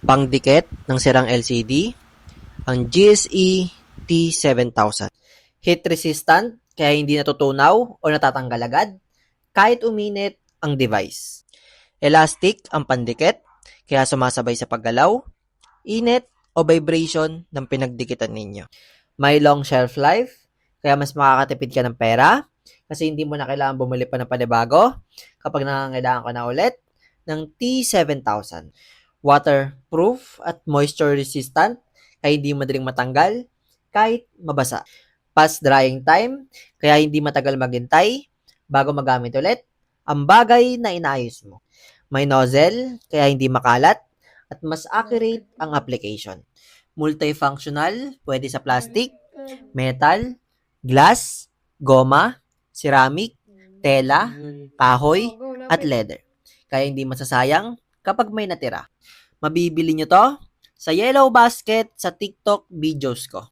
Pangdikit ng sirang LCD, ang GSE T7000. Heat resistant, kaya hindi natutunaw o natatanggal agad kahit uminit ang device. Elastic ang pandikit, kaya sumasabay sa paggalaw, init o vibration ng pinagdikitan ninyo. May long shelf life, kaya mas makakatipid ka ng pera kasi hindi mo na kailangan bumili pa ng panibago kapag nangangailangan ka na ulit ng T7000. Waterproof at moisture resistant, kaya hindi madaling matanggal kahit mabasa. Fast drying time, kaya hindi matagal maghintay bago magamit ulit ang bagay na inaayos mo. May nozzle, kaya hindi makalat at mas accurate ang application. Multifunctional, pwede sa plastic, metal, glass, goma, ceramic, tela, kahoy, at leather. Kaya hindi masasayang kapag may natira. Mabibili nyo to sa Yellow Basket sa TikTok videos ko.